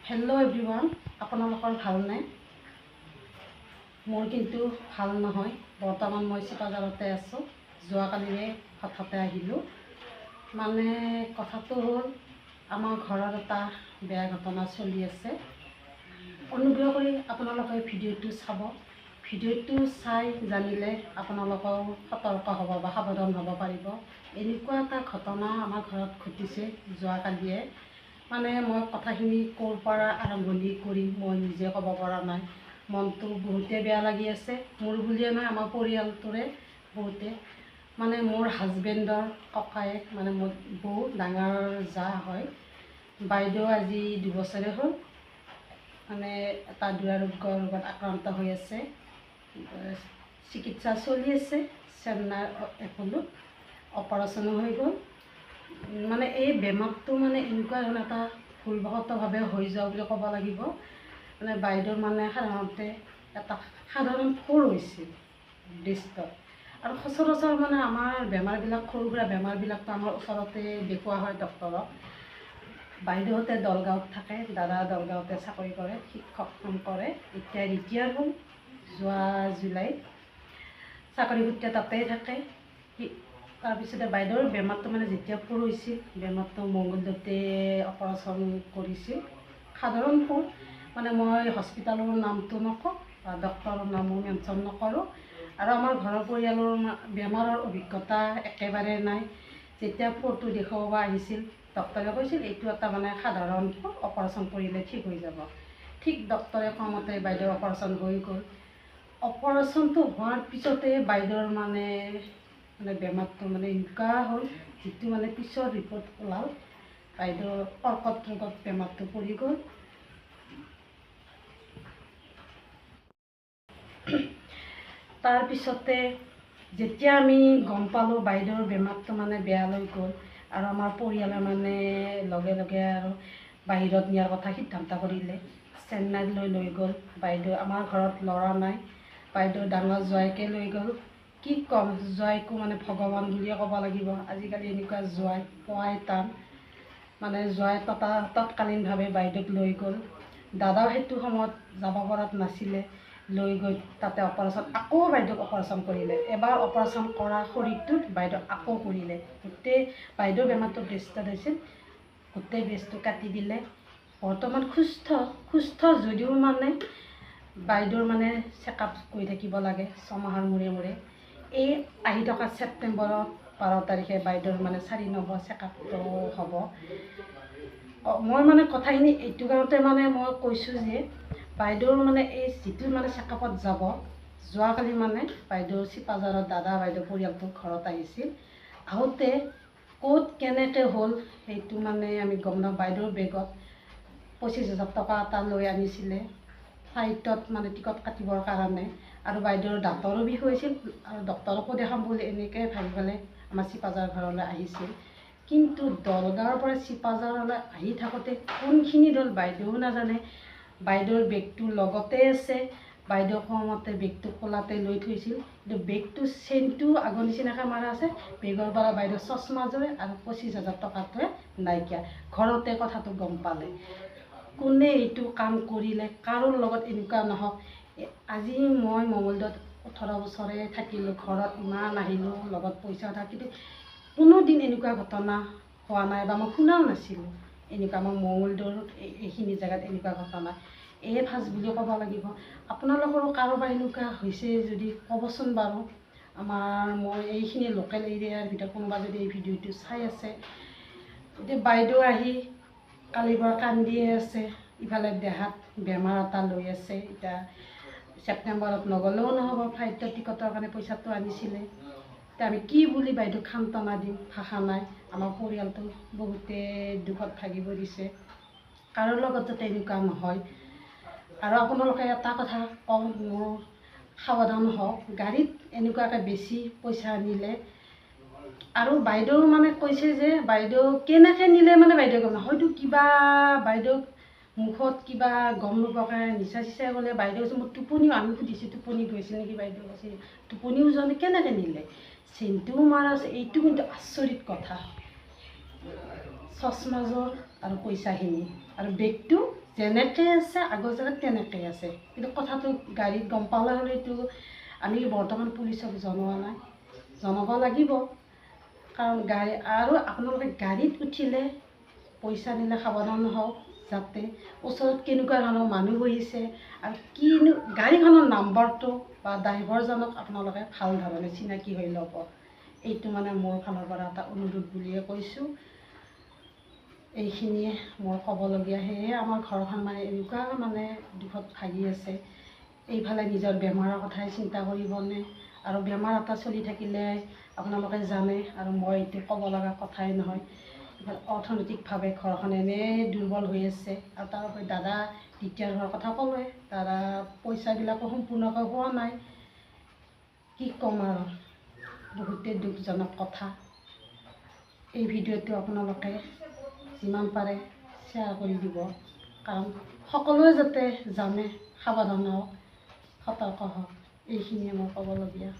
Hello' everyone, আপোনালোকৰ ভালনে? মোৰ কিন্তু ভাল নহয়। বৰ্তমান মই চিপাঝাৰতে আছোঁ। যোৱাকালিয়ে হঠাতে আহিলোঁ। মানে কথাটো হ'ল, আমাৰ ঘৰত এটা বেয়া ঘটনা চলি আছে। অনুগ্ৰহ কৰি আপোনালোকে ভিডিঅ'টো চাব। ভিডিঅ'টো চাই জানিলে আপোনালোকেও সতৰ্ক হ'ব বা সাৱধান হ'ব পাৰিব। এনেকুৱা এটা ঘটনা আমাৰ ঘৰত ঘটিছে যোৱাকালিয়ে। মানে মই কথাখিনি ক'ৰ পৰা আৰম্ভণি কৰিম মই নিজে ক'ব পৰা নাই। মনটো বহুতে বেয়া লাগি আছে। মোৰ বুলিয়ে নহয়, আমাৰ পৰিয়ালটোৰে বহুতে। মানে মোৰ হাজবেণ্ডৰ ককায়েক, মানে মোৰ বহুত ডাঙৰ জা হয়। বাইদেউ আজি 2 বছৰে হ'ল। মানে এটা দুৰাৰোগ্য ৰোগত আক্ৰান্ত হৈ আছে। চিকিৎসা চলি আছে চেন্নাই এপ'লত। অপাৰেশ্যনো হৈ গ'ল। মানে এই বেমাৰটো মানে এনেকুৱা ধৰণৰ এটা ভুলবশতভাৱে হৈ যোৱা বুলি ক'ব লাগিব। মানে বাইদেউৰ মানে সাধাৰণতে এটা সাধাৰণ খুৰ হৈছিল বৃষ্টত। আৰু সচৰাচৰ মানে আমাৰ বেমাৰবিলাক, সৰু সুৰা বেমাৰবিলাকতো আমাৰ ওচৰতে দেখুওৱা হয় ডক্তৰক। বাইদেউহঁতে দলগাঁৱত থাকে, দাদা দলগাঁৱতে চাকৰি কৰে, শিক্ষক কাম কৰে। এতিয়া ৰিটায়াৰ হ'ল যোৱা জুলাইত। চাকৰি সূত্ৰে তাতেই থাকে। তাৰপিছতে বাইদেউৰ বেমাৰটো মানে যেতিয়া খুৰ হৈছিল, বেমাৰটো মংগলদৈতে অপাৰেশ্যন কৰিছিল। সাধাৰণ খুৰ, মানে মই হস্পিটালৰ নামটো নকওঁ বা ডক্তৰৰ নামো মেনশ্যন নকৰোঁ। আৰু আমাৰ ঘৰৰ পৰিয়ালৰ বেমাৰৰ অভিজ্ঞতা একেবাৰে নাই। যেতিয়া খুৰটো দেখুৱাব আহিছিল, ডক্তৰে কৈছিল এইটো এটা মানে সাধাৰণ খুৰ, অপাৰেশ্যন কৰিলে ঠিক হৈ যাব। ঠিক ডক্তৰে কোৱামতে বাইদেউৰ অপাৰেশ্যন হৈ গ'ল। অপাৰেশ্যনটো হোৱাৰ পিছতে বাইদেউৰ মানে বেমাৰটো মানে এনেকুৱা হ'ল, যিটো মানে পিছৰ ৰিপৰ্ট ওলাল, বাইদেউৰ কৰ্কট ৰোগত বেমাৰটো পৰি গ'ল। তাৰপিছতে যেতিয়া আমি গম পালোঁ বাইদেউৰ বেমাৰটো মানে বেয়ালৈ গ'ল, আৰু আমাৰ পৰিয়ালে মানে লগে লগে আৰু বাহিৰত নিয়াৰ কথা সিদ্ধান্ত কৰিলে। চেন্নাইলৈ লৈ গ'ল বাইদেউ। আমাৰ ঘৰত ল'ৰা নাই, বাইদেউৰ ডাঙৰ জোঁৱাইকে লৈ গ'ল। কি ক'ম, জোঁৱাইকো মানে ভগৱান বুলিয়ে ক'ব লাগিব। আজিকালি এনেকুৱা জোঁৱাই পোৱাই টান। মানে জোঁৱাই তৎকালীনভাৱে বাইদেউক লৈ গ'ল। দাদাও সেইটো সময়ত যাব পৰাত নাছিলে। লৈ গৈ তাতে অপাৰেশ্যন, আকৌ বাইদেউক অপাৰেশ্যন কৰিলে। এবাৰ অপাৰেশ্যন কৰা শৰীৰটোত বাইদেউক আকৌ কৰিলে। গোটেই বাইদেউৰ বেমাৰটো ব্ৰেষ্টত হৈছিল, গোটেই ব্ৰেষ্টটো কাটি দিলে। বৰ্তমান সুস্থ যদিও মানে বাইদেউৰ মানে চেকআপ কৰি থাকিব লাগে 6 মাহৰ মূৰে মূৰে। এই আহি থকা ছেপ্টেম্বৰত 12 তাৰিখে বাইদেউৰ মানে 4 নম্বৰ চেকআপটো হ'ব। মই মানে কথাখিনি এইটো কাৰণতে মানে মই কৈছোঁ যে বাইদেউৰ মানে এই যিটো মানে চেকআপত যাব, যোৱাকালি মানে বাইদেউ চিপাঝাৰত দাদা বাইদেউ পৰিয়ালটো ঘৰত আহিছিল। আহোঁতে ক'ত কেনেকৈ হ'ল সেইটো মানে আমি গম নাপাওঁ। বাইদেউৰ বেগত 25,000 টকা এটা লৈ আনিছিলে ফ্লাইটত মানে টিকট কাটিবৰ কাৰণে। আৰু বাইদেউৰ দাঁতৰো বিষ হৈছিল, আৰু ডক্তৰকো দেখাম বুলি এনেকৈ ভাবি পেলাই আমাৰ চিপাঝাৰ ঘৰলৈ আহিছিল। কিন্তু দলগাঁৱৰ পৰা চিপাঝাৰলৈ আহি থাকোঁতে কোনখিনি হ'ল বাইদেৱেও নাজানে। বাইদেউৰ বেগটো লগতে আছে। বাইদেউ কোৱামতে বেগটো কোলাতে লৈ থৈছিল, কিন্তু বেগটো চেইনটো আগৰ নিচিনাকৈ মাৰা আছে। বেগৰ পৰা বাইদেউ চশমাযোৰে আৰু 25,000 টকাটোৱে নাইকিয়া। ঘৰতে কথাটো গম পালে। কোনে এইটো কাম কৰিলে, কাৰো লগত এনেকুৱা নহওক। আজি মই মংগলদৈত 18 বছৰে থাকিলোঁ, ঘৰত ইমান আহিলোঁ, লগত পইচাও থাকে, কিন্তু কোনোদিন এনেকুৱা ঘটনা হোৱা নাই বা মই শুনাও নাছিলোঁ। এনেকুৱা আমাৰ মংগলদৈৰ এইখিনি জেগাত এনেকুৱা ঘটনা এয়ে ফাৰ্ষ্ট বুলি ক'ব লাগিব। আপোনালোকৰো কাৰোবাৰ এনেকুৱা হৈছে যদি ক'বচোন বাৰু। মই এইখিনি লোকেল এৰিয়াৰ ভিতৰত কোনোবা যদি এই ভিডিঅ'টো চাই আছে, এতিয়া বাইদেউ আহি কালিৰ পৰা কান্দিয়ে আছে। ইফালে দেহাত বেমাৰ এটা লৈ আছে। এতিয়া ছেপ্টেম্বৰত নগ'লেও নহ'ব, ফ্লাইটৰ টিকটৰ কাৰণে পইচাটো আনিছিলে। এতিয়া আমি কি বুলি বাইদেউক সান্তনা দিম, ভাষা নাই। আমাৰ পৰিয়ালটো বহুতে দুখত ভাগিব দিছে। কাৰোৰ লগত যাতে এনেকুৱা নহয়। আৰু আপোনালোকে এটা কথা কওঁ, মোৰ সাৱধান হওক। গাড়ীত এনেকুৱাকৈ বেছি পইচা আনিলে, আৰু বাইদেউ মানে কৈছে যে বাইদেউ কেনেকৈ নিলে মানে বাইদেউ গম নাপায়। হয়তো কিবা বাইদেউক মুখত কিবা গম নোপোৱাকৈ নিচা চিচা গ'লে। বাইদেউ কৈছে মোৰ টোপনিও, আমি সুধিছোঁ টোপনি গৈছে নেকি, বাইদেউ কৈছে টোপনিও যোৱা নাই, কেনেকৈ নিলে। চেইনটোও মাৰা আছে। এইটো কিন্তু আচৰিত কথা। চশমাযোৰ আৰু পইচাখিনি আৰু বেগটো যেনেকৈ আছে আগৰ জেগাত তেনেকৈ আছে, কিন্তু কথাটো গাড়ীত গম পালে হ'লেতো আমি বৰ্তমান পুলিচক জনোৱা নাই, জনাব লাগিব। কাৰণ গাড়ী আৰু আপোনালোকে গাড়ীত উঠিলে পইচা নিলে সাৱধান হওক, যাতে ওচৰত কেনেকুৱা ধৰণৰ মানুহ বহিছে আৰু কিনো গাড়ীখনৰ নাম্বাৰটো বা ড্ৰাইভাৰজনক আপোনালোকে ভাল ধৰণে চিনাকি হৈ ল'ব। এইটো মানে মোৰ ফালৰ পৰা এটা অনুৰোধ বুলিয়ে কৈছোঁ। এইখিনিয়ে মোৰ ক'বলগীয়া। সেয়ে আমাৰ ঘৰখন মানে এনেকুৱা মানে দুখত ভাগি আছে। এইফালে নিজৰ বেমাৰৰ কথাই চিন্তা কৰিবনে, আৰু বেমাৰ এটা চলি থাকিলে আপোনালোকে জানে, আৰু মই এইটো ক'ব লগা কথাই নহয়। অৰ্থনৈতিকভাৱে ঘৰখন এনেই দুৰ্বল হৈ আছে, আৰু তাৰ উপৰি দাদা দ্বিতীয় ঘৰৰ কথা ক'লোৱে, দাদা পইচাবিলাকো সম্পূৰ্ণকৈ হোৱা নাই। কি ক'ম আৰু, বহুতেই দুখজনক কথা। এই ভিডিঅ'টো আপোনালোকে যিমান পাৰে শ্বেয়াৰ কৰি দিব, কাৰণ সকলোৱে যাতে জানে, সাৱধান হওক, সতৰ্ক হওক। এইখিনিয়ে মোৰ ক'বলগীয়া।